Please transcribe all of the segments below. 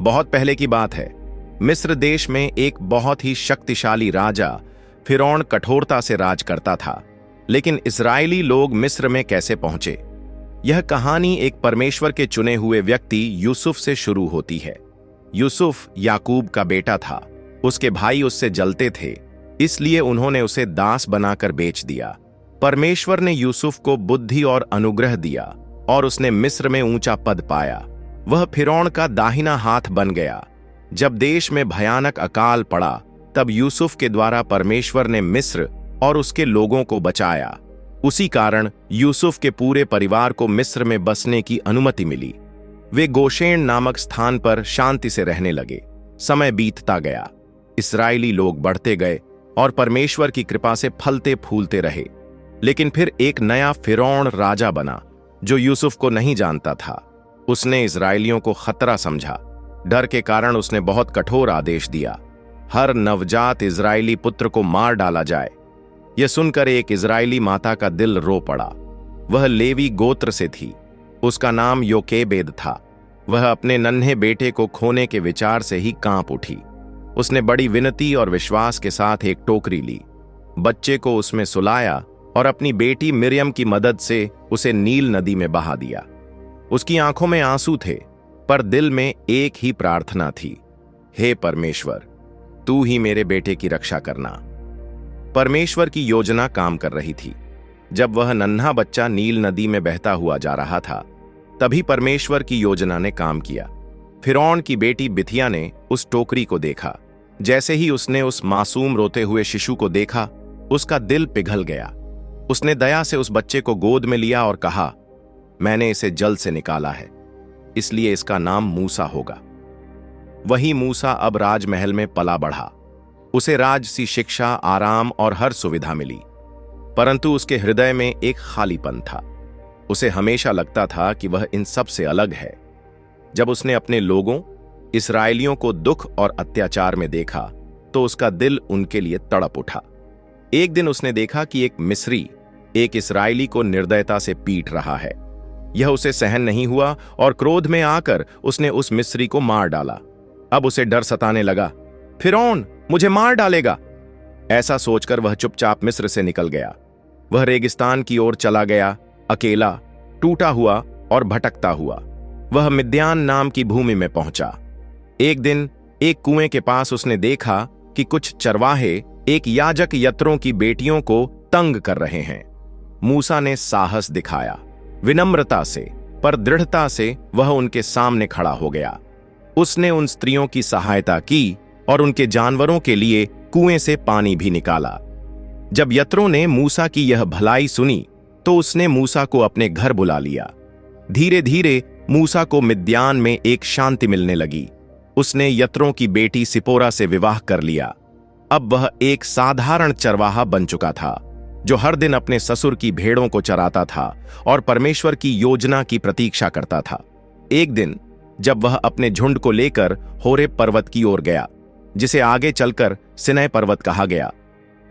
बहुत पहले की बात है। मिस्र देश में एक बहुत ही शक्तिशाली राजा फिरौन कठोरता से राज करता था। लेकिन इस्राएली लोग मिस्र में कैसे पहुंचे? यह कहानी एक परमेश्वर के चुने हुए व्यक्ति यूसुफ से शुरू होती है। यूसुफ याकूब का बेटा था। उसके भाई उससे जलते थे, इसलिए उन्होंने उसे दास बनाकर बेच दिया। परमेश्वर ने यूसुफ को बुद्धि और अनुग्रह दिया और उसने मिस्र में ऊंचा पद पाया। वह फिरौन का दाहिना हाथ बन गया। जब देश में भयानक अकाल पड़ा, तब यूसुफ के द्वारा परमेश्वर ने मिस्र और उसके लोगों को बचाया। उसी कारण यूसुफ के पूरे परिवार को मिस्र में बसने की अनुमति मिली। वे गोशेन नामक स्थान पर शांति से रहने लगे। समय बीतता गया, इस्राएली लोग बढ़ते गए और परमेश्वर की कृपा से फलते फूलते रहे। लेकिन फिर एक नया फिरौन राजा बना जो यूसुफ को नहीं जानता था। उसने इस्राएलियों को खतरा समझा। डर के कारण उसने बहुत कठोर आदेश दिया, हर नवजात इस्राएली पुत्र को मार डाला जाए। यह सुनकर एक इस्राएली माता का दिल रो पड़ा। वह लेवी गोत्र से थी। उसका नाम योकेबेद था। वह अपने नन्हे बेटे को खोने के विचार से ही कांप उठी। उसने बड़ी विनती और विश्वास के साथ एक टोकरी ली, बच्चे को उसमें सुलाया और अपनी बेटी मिरियम की मदद से उसे नील नदी में बहा दिया। उसकी आंखों में आंसू थे, पर दिल में एक ही प्रार्थना थी, हे परमेश्वर, तू ही मेरे बेटे की रक्षा करना। परमेश्वर की योजना काम कर रही थी। जब वह नन्हा बच्चा नील नदी में बहता हुआ जा रहा था, तभी परमेश्वर की योजना ने काम किया। फिरौन की बेटी बिथिया ने उस टोकरी को देखा। जैसे ही उसने उस मासूम रोते हुए शिशु को देखा, उसका दिल पिघल गया। उसने दया से उस बच्चे को गोद में लिया और कहा, मैंने इसे जल से निकाला है, इसलिए इसका नाम मूसा होगा। वही मूसा अब राजमहल में पला बढ़ा। उसे राजसी शिक्षा, आराम और हर सुविधा मिली, परंतु उसके हृदय में एक खालीपन था। उसे हमेशा लगता था कि वह इन सब से अलग है। जब उसने अपने लोगों इस्राएलियों को दुख और अत्याचार में देखा, तो उसका दिल उनके लिए तड़प उठा। एक दिन उसने देखा कि एक मिस्री एक इस्राएली को निर्दयता से पीट रहा है। यह उसे सहन नहीं हुआ और क्रोध में आकर उसने उस मिस्री को मार डाला। अब उसे डर सताने लगा, फिरौन मुझे मार डालेगा। ऐसा सोचकर वह चुपचाप मिस्र से निकल गया। वह रेगिस्तान की ओर चला गया, अकेला, टूटा हुआ और भटकता हुआ। वह मिद्यान नाम की भूमि में पहुंचा। एक दिन एक कुएं के पास उसने देखा कि कुछ चरवाहे एक याजक यत्रों की बेटियों को तंग कर रहे हैं। मूसा ने साहस दिखाया। विनम्रता से पर दृढ़ता से वह उनके सामने खड़ा हो गया। उसने उन स्त्रियों की सहायता की और उनके जानवरों के लिए कुएं से पानी भी निकाला। जब यत्रों ने मूसा की यह भलाई सुनी, तो उसने मूसा को अपने घर बुला लिया। धीरे धीरे मूसा को मिद्यान में एक शांति मिलने लगी। उसने यत्रों की बेटी सिपोरा से विवाह कर लिया। अब वह एक साधारण चरवाहा बन चुका था, जो हर दिन अपने ससुर की भेड़ों को चराता था और परमेश्वर की योजना की प्रतीक्षा करता था। एक दिन जब वह अपने झुंड को लेकर होरेब पर्वत की ओर गया, जिसे आगे चलकर सिनै पर्वत कहा गया,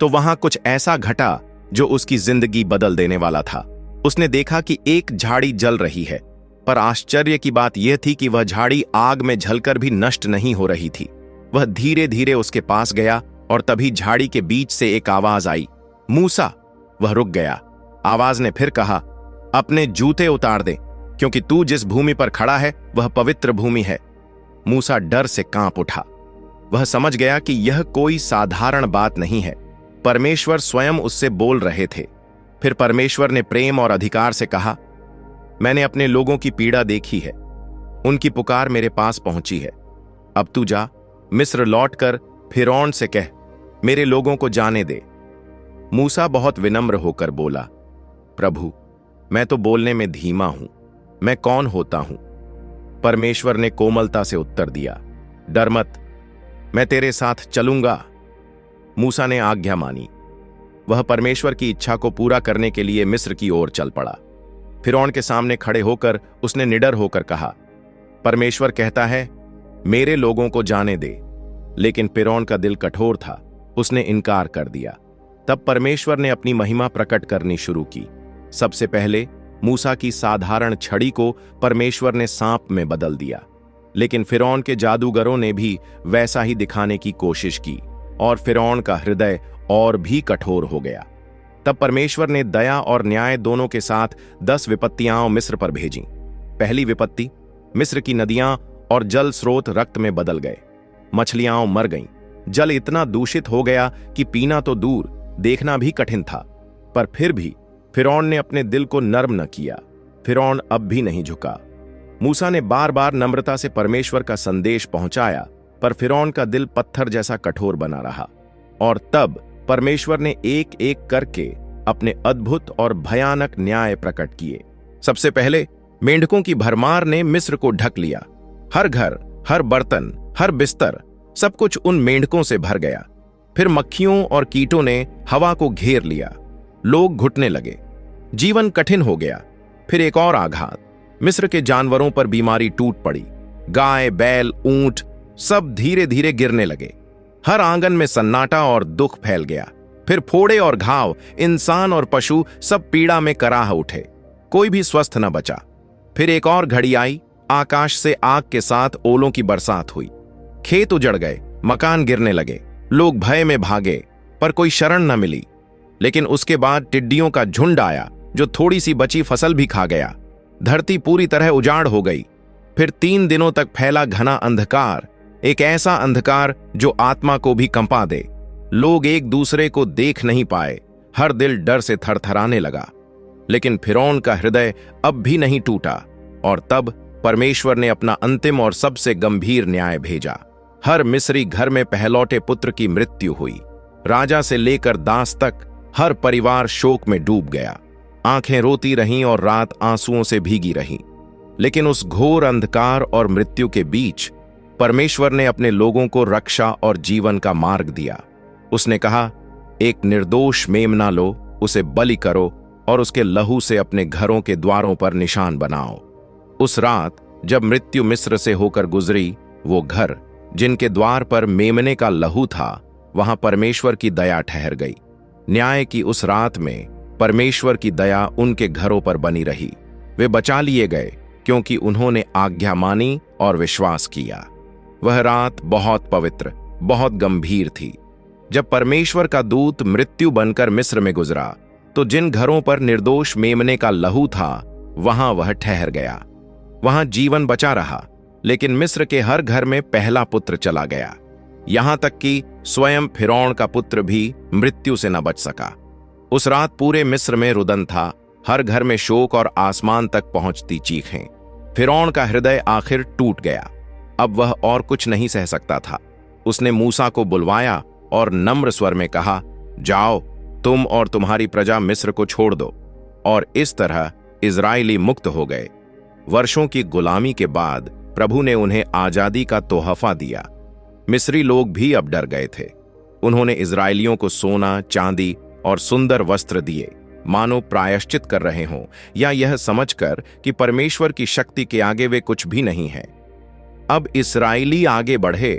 तो वहां कुछ ऐसा घटा जो उसकी जिंदगी बदल देने वाला था। उसने देखा कि एक झाड़ी जल रही है, पर आश्चर्य की बात यह थी कि वह झाड़ी आग में जलकर भी नष्ट नहीं हो रही थी। वह धीरे धीरे उसके पास गया और तभी झाड़ी के बीच से एक आवाज आई, मूसा। वह रुक गया। आवाज ने फिर कहा, अपने जूते उतार दे, क्योंकि तू जिस भूमि पर खड़ा है वह पवित्र भूमि है। मूसा डर से कांप उठा। वह समझ गया कि यह कोई साधारण बात नहीं है। परमेश्वर स्वयं उससे बोल रहे थे। फिर परमेश्वर ने प्रेम और अधिकार से कहा, मैंने अपने लोगों की पीड़ा देखी है, उनकी पुकार मेरे पास पहुंची है। अब तू जा, मिस्र लौटकर फिरौन से कह, मेरे लोगों को जाने दे। मूसा बहुत विनम्र होकर बोला, प्रभु, मैं तो बोलने में धीमा हूं, मैं कौन होता हूं? परमेश्वर ने कोमलता से उत्तर दिया, डर मत, मैं तेरे साथ चलूंगा। मूसा ने आज्ञा मानी। वह परमेश्वर की इच्छा को पूरा करने के लिए मिस्र की ओर चल पड़ा। फिरौन के सामने खड़े होकर उसने निडर होकर कहा, परमेश्वर कहता है, मेरे लोगों को जाने दे। लेकिन फिरौन का दिल कठोर था, उसने इनकार कर दिया। तब परमेश्वर ने अपनी महिमा प्रकट करनी शुरू की। सबसे पहले मूसा की साधारण छड़ी को परमेश्वर ने सांप में बदल दिया। लेकिन फिरौन के जादूगरों ने भी वैसा ही दिखाने की कोशिश की और फिरौन का हृदय और भी कठोर हो गया। तब परमेश्वर ने दया और न्याय दोनों के साथ 10 विपत्तियां मिस्र पर भेजी। पहली विपत्ति, मिस्र की नदियां और जल स्रोत रक्त में बदल गए। मछलियां मर गईं। जल इतना दूषित हो गया कि पीना तो दूर, देखना भी कठिन था। पर फिर भी फिरौन ने अपने दिल को नर्म न किया। फिरौन अब भी नहीं झुका। मूसा ने बार बार नम्रता से परमेश्वर का संदेश पहुंचाया, पर फिरौन का दिल पत्थर जैसा कठोर बना रहा। और तब परमेश्वर ने एक एक करके अपने अद्भुत और भयानक न्याय प्रकट किए। सबसे पहले मेंढकों की भरमार ने मिस्र को ढक लिया। हर घर, हर बर्तन, हर बिस्तर, सब कुछ उन मेंढकों से भर गया। फिर मक्खियों और कीटों ने हवा को घेर लिया। लोग घुटने लगे। जीवन कठिन हो गया। फिर एक और आघात, मिस्र के जानवरों पर बीमारी टूट पड़ी। गाय, बैल, ऊंट सब धीरे धीरे गिरने लगे। हर आंगन में सन्नाटा और दुख फैल गया। फिर फोड़े और घाव, इंसान और पशु सब पीड़ा में कराह उठे। कोई भी स्वस्थ न बचा। फिर एक और घड़ी आई, आकाश से आग के साथ ओलों की बरसात हुई। खेत उजड़ गए, मकान गिरने लगे। लोग भय में भागे, पर कोई शरण न मिली। लेकिन उसके बाद टिड्डियों का झुंड आया जो थोड़ी सी बची फसल भी खा गया। धरती पूरी तरह उजाड़ हो गई। फिर 3 दिनों तक फैला घना अंधकार, एक ऐसा अंधकार जो आत्मा को भी कंपा दे। लोग एक दूसरे को देख नहीं पाए। हर दिल डर से थरथराने लगा। लेकिन फिरौन का हृदय अब भी नहीं टूटा। और तब परमेश्वर ने अपना अंतिम और सबसे गंभीर न्याय भेजा। हर मिस्री घर में पहलौठे पुत्र की मृत्यु हुई। राजा से लेकर दास तक हर परिवार शोक में डूब गया। आंखें रोती रहीं और रात आंसुओं से भीगी रही। लेकिन उस घोर अंधकार और मृत्यु के बीच परमेश्वर ने अपने लोगों को रक्षा और जीवन का मार्ग दिया। उसने कहा, एक निर्दोष मेमना लो, उसे बलि करो और उसके लहू से अपने घरों के द्वारों पर निशान बनाओ। उस रात जब मृत्यु मिस्र से होकर गुजरी, वो घर जिनके द्वार पर मेमने का लहू था, वहां परमेश्वर की दया ठहर गई। न्याय की उस रात में परमेश्वर की दया उनके घरों पर बनी रही। वे बचा लिए गए क्योंकि उन्होंने आज्ञा मानी और विश्वास किया। वह रात बहुत पवित्र, बहुत गंभीर थी। जब परमेश्वर का दूत मृत्यु बनकर मिस्र में गुजरा, तो जिन घरों पर निर्दोष मेमने का लहू था, वहां वह ठहर गया। वहां जीवन बचा रहा, लेकिन मिस्र के हर घर में पहला पुत्र चला गया। यहां तक कि स्वयं फिरौन का पुत्र भी मृत्यु से न बच सका। उस रात पूरे मिस्र में रुदन था। हर घर में शोक और आसमान तक पहुंचती चीखें। फिरौन का हृदय आखिर टूट गया। अब वह और कुछ नहीं सह सकता था। उसने मूसा को बुलवाया और नम्र स्वर में कहा, जाओ, तुम और तुम्हारी प्रजा मिस्र को छोड़ दो। और इस तरह इजरायली मुक्त हो गए। वर्षों की गुलामी के बाद प्रभु ने उन्हें आजादी का तोहफा दिया। मिस्री लोग भी अब डर गए थे। उन्होंने इजरायलियों को सोना, चांदी और सुंदर वस्त्र दिए, मानो प्रायश्चित कर रहे हों, या यह समझकर कि परमेश्वर की शक्ति के आगे वे कुछ भी नहीं है। अब इस्राएली आगे बढ़े,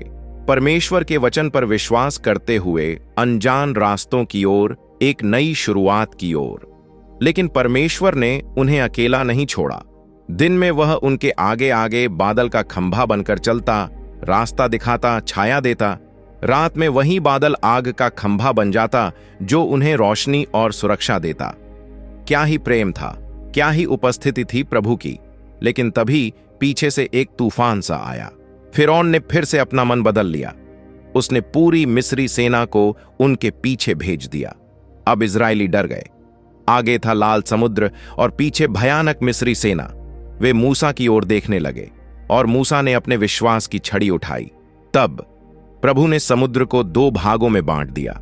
परमेश्वर के वचन पर विश्वास करते हुए अनजान रास्तों की ओर, एक नई शुरुआत की ओर। लेकिन परमेश्वर ने उन्हें अकेला नहीं छोड़ा। दिन में वह उनके आगे आगे बादल का खंभा बनकर चलता, रास्ता दिखाता, छाया देता। रात में वही बादल आग का खंभा बन जाता जो उन्हें रोशनी और सुरक्षा देता। क्या ही प्रेम था, क्या ही उपस्थिति थी प्रभु की। लेकिन तभी पीछे से एक तूफान सा आया। फिरौन ने फिर से अपना मन बदल लिया। उसने पूरी मिस्री सेना को उनके पीछे भेज दिया। अब इजरायली डर गए। आगे था लाल समुद्र और पीछे भयानक मिस्री सेना। वे मूसा की ओर देखने लगे और मूसा ने अपने विश्वास की छड़ी उठाई। तब प्रभु ने समुद्र को 2 भागों में बांट दिया।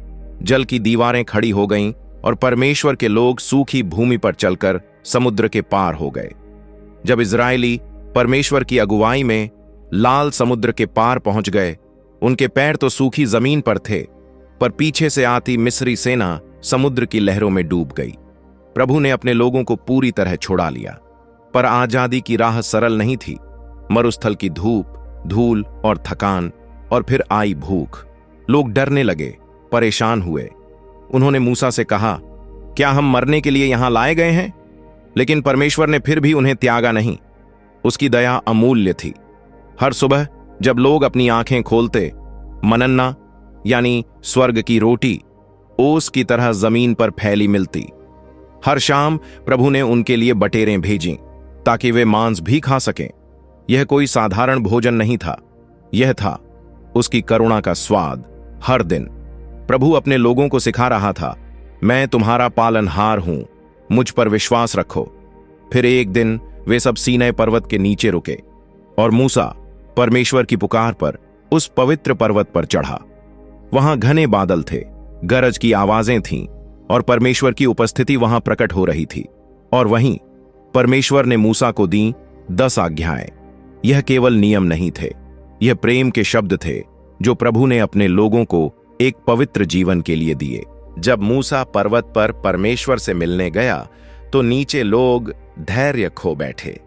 जल की दीवारें खड़ी हो गईं और परमेश्वर के लोग सूखी भूमि पर चलकर समुद्र के पार हो गए। जब इजरायली परमेश्वर की अगुवाई में लाल समुद्र के पार पहुंच गए, उनके पैर तो सूखी जमीन पर थे, पर पीछे से आती मिस्री सेना समुद्र की लहरों में डूब गई। प्रभु ने अपने लोगों को पूरी तरह छुड़ा लिया। पर आजादी की राह सरल नहीं थी। मरुस्थल की धूप, धूल और थकान, और फिर आई भूख। लोग डरने लगे, परेशान हुए। उन्होंने मूसा से कहा, क्या हम मरने के लिए यहां लाए गए हैं? लेकिन परमेश्वर ने फिर भी उन्हें त्यागा नहीं। उसकी दया अमूल्य थी। हर सुबह जब लोग अपनी आंखें खोलते, मनन्ना यानी स्वर्ग की रोटी ओस की तरह जमीन पर फैली मिलती। हर शाम प्रभु ने उनके लिए बटेरें भेजी ताकि वे मांस भी खा सकें। यह कोई साधारण भोजन नहीं था, यह था उसकी करुणा का स्वाद। हर दिन प्रभु अपने लोगों को सिखा रहा था, मैं तुम्हारा पालनहार हूं, मुझ पर विश्वास रखो। फिर एक दिन वे सब सीनै पर्वत के नीचे रुके और मूसा परमेश्वर की पुकार पर उस पवित्र पर्वत पर चढ़ा। वहां घने बादल थे, गरज की आवाजें थीं और परमेश्वर की उपस्थिति वहां प्रकट हो रही थी। और वहीं परमेश्वर ने मूसा को दी 10 आज्ञाएं। यह केवल नियम नहीं थे, यह प्रेम के शब्द थे जो प्रभु ने अपने लोगों को एक पवित्र जीवन के लिए दिए। जब मूसा पर्वत पर परमेश्वर से मिलने गया तो नीचे लोग धैर्य खो बैठे।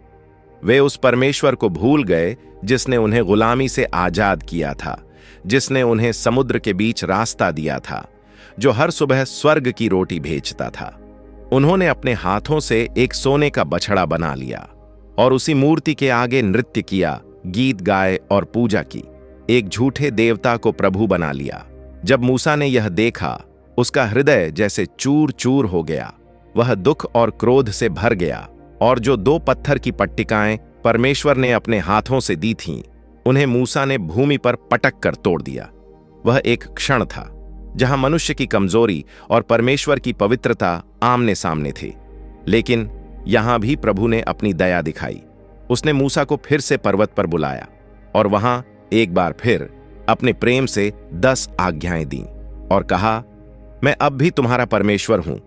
वे उस परमेश्वर को भूल गए जिसने उन्हें गुलामी से आजाद किया था, जिसने उन्हें समुद्र के बीच रास्ता दिया था, जो हर सुबह स्वर्ग की रोटी भेजता था। उन्होंने अपने हाथों से एक सोने का बछड़ा बना लिया और उसी मूर्ति के आगे नृत्य किया, गीत गाए और पूजा की। एक झूठे देवता को प्रभु बना लिया। जब मूसा ने यह देखा, उसका हृदय जैसे चूर चूर हो गया। वह दुख और क्रोध से भर गया और जो 2 पत्थर की पट्टिकाएं परमेश्वर ने अपने हाथों से दी थीं, उन्हें मूसा ने भूमि पर पटक कर तोड़ दिया। वह एक क्षण था जहां मनुष्य की कमजोरी और परमेश्वर की पवित्रता आमने सामने थी। लेकिन यहां भी प्रभु ने अपनी दया दिखाई। उसने मूसा को फिर से पर्वत पर बुलाया और वहां एक बार फिर अपने प्रेम से 10 आज्ञाएं दी और कहा, मैं अब भी तुम्हारा परमेश्वर हूं।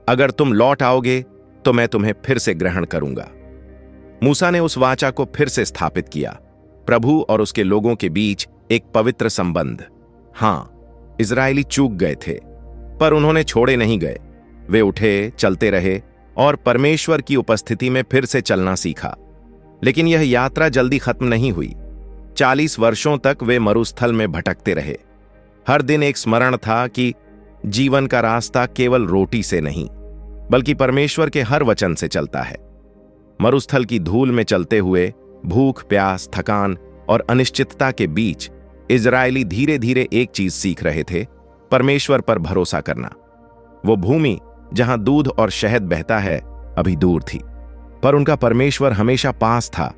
अगर तुम लौट आओगे तो मैं तुम्हें फिर से ग्रहण करूंगा। मूसा ने उस वाचा को फिर से स्थापित किया, प्रभु और उसके लोगों के बीच एक पवित्र संबंध। हां, इजरायली चूक गए थे, पर उन्होंने छोड़े नहीं गए। वे उठे, चलते रहे और परमेश्वर की उपस्थिति में फिर से चलना सीखा। लेकिन यह यात्रा जल्दी खत्म नहीं हुई। 40 वर्षों तक वे मरुस्थल में भटकते रहे। हर दिन एक स्मरण था कि जीवन का रास्ता केवल रोटी से नहीं, बल्कि परमेश्वर के हर वचन से चलता है। मरुस्थल की धूल में चलते हुए भूख, प्यास, थकान और अनिश्चितता के बीच इजरायली धीरे धीरे एक चीज सीख रहे थे, परमेश्वर पर भरोसा करना। वो भूमि जहां दूध और शहद बहता है अभी दूर थी, पर उनका परमेश्वर हमेशा पास था।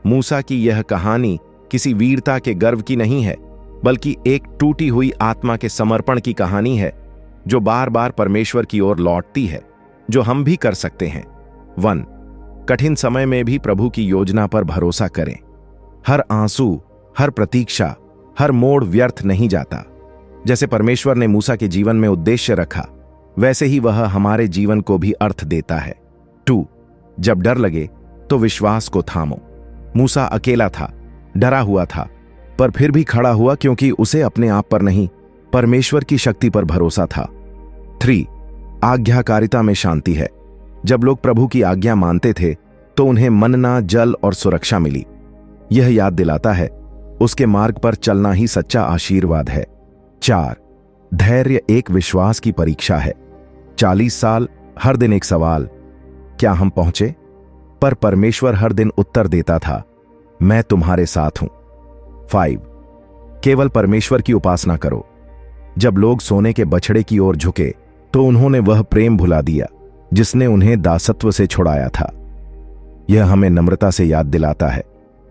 मूसा की यह कहानी किसी वीरता के गर्व की नहीं है, बल्कि एक टूटी हुई आत्मा के समर्पण की कहानी है जो बार बार परमेश्वर की ओर लौटती है, जो हम भी कर सकते हैं। 1, कठिन समय में भी प्रभु की योजना पर भरोसा करें। हर आंसू, हर प्रतीक्षा, हर मोड़ व्यर्थ नहीं जाता। जैसे परमेश्वर ने मूसा के जीवन में उद्देश्य रखा, वैसे ही वह हमारे जीवन को भी अर्थ देता है। 2, जब डर लगे तो विश्वास को थामो। मूसा अकेला था, डरा हुआ था, पर फिर भी खड़ा हुआ क्योंकि उसे अपने आप पर नहीं, परमेश्वर की शक्ति पर भरोसा था। 3, आज्ञाकारिता में शांति है। जब लोग प्रभु की आज्ञा मानते थे तो उन्हें मन्ना, जल और सुरक्षा मिली। यह याद दिलाता है उसके मार्ग पर चलना ही सच्चा आशीर्वाद है। 4, धैर्य एक विश्वास की परीक्षा है। 40 साल, हर दिन एक सवाल, क्या हम पहुंचे? पर परमेश्वर हर दिन उत्तर देता था, मैं तुम्हारे साथ हूं। 5, केवल परमेश्वर की उपासना करो। जब लोग सोने के बछड़े की ओर झुके तो उन्होंने वह प्रेम भुला दिया जिसने उन्हें दासत्व से छुड़ाया था। यह हमें नम्रता से याद दिलाता है,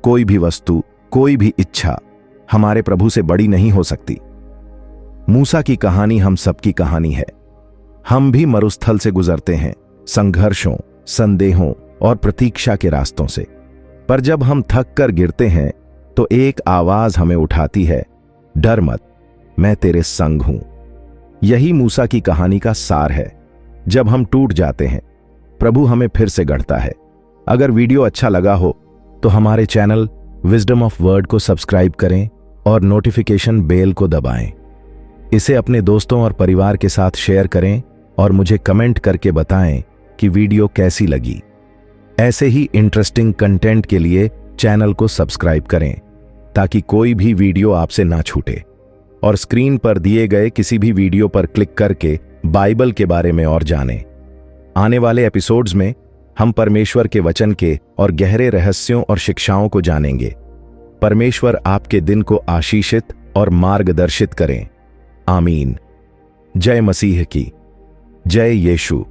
कोई भी वस्तु, कोई भी इच्छा हमारे प्रभु से बड़ी नहीं हो सकती। मूसा की कहानी हम सबकी कहानी है। हम भी मरुस्थल से गुजरते हैं, संघर्षों, संदेहों और प्रतीक्षा के रास्तों से। पर जब हम थक कर गिरते हैं तो एक आवाज हमें उठाती है, डर मत, मैं तेरे संग हूं। यही मूसा की कहानी का सार है। जब हम टूट जाते हैं, प्रभु हमें फिर से गढ़ता है। अगर वीडियो अच्छा लगा हो तो हमारे चैनल विजडम ऑफ वर्ड को सब्सक्राइब करें और नोटिफिकेशन बेल को दबाएं। इसे अपने दोस्तों और परिवार के साथ शेयर करें और मुझे कमेंट करके बताएं कि वीडियो कैसी लगी। ऐसे ही इंटरेस्टिंग कंटेंट के लिए चैनल को सब्सक्राइब करें ताकि कोई भी वीडियो आपसे ना छूटे। और स्क्रीन पर दिए गए किसी भी वीडियो पर क्लिक करके बाइबल के बारे में और जानें। आने वाले एपिसोड्स में हम परमेश्वर के वचन के और गहरे रहस्यों और शिक्षाओं को जानेंगे। परमेश्वर आपके दिन को आशीषित और मार्गदर्शित करें। आमीन। जय मसीह की। जय यीशु।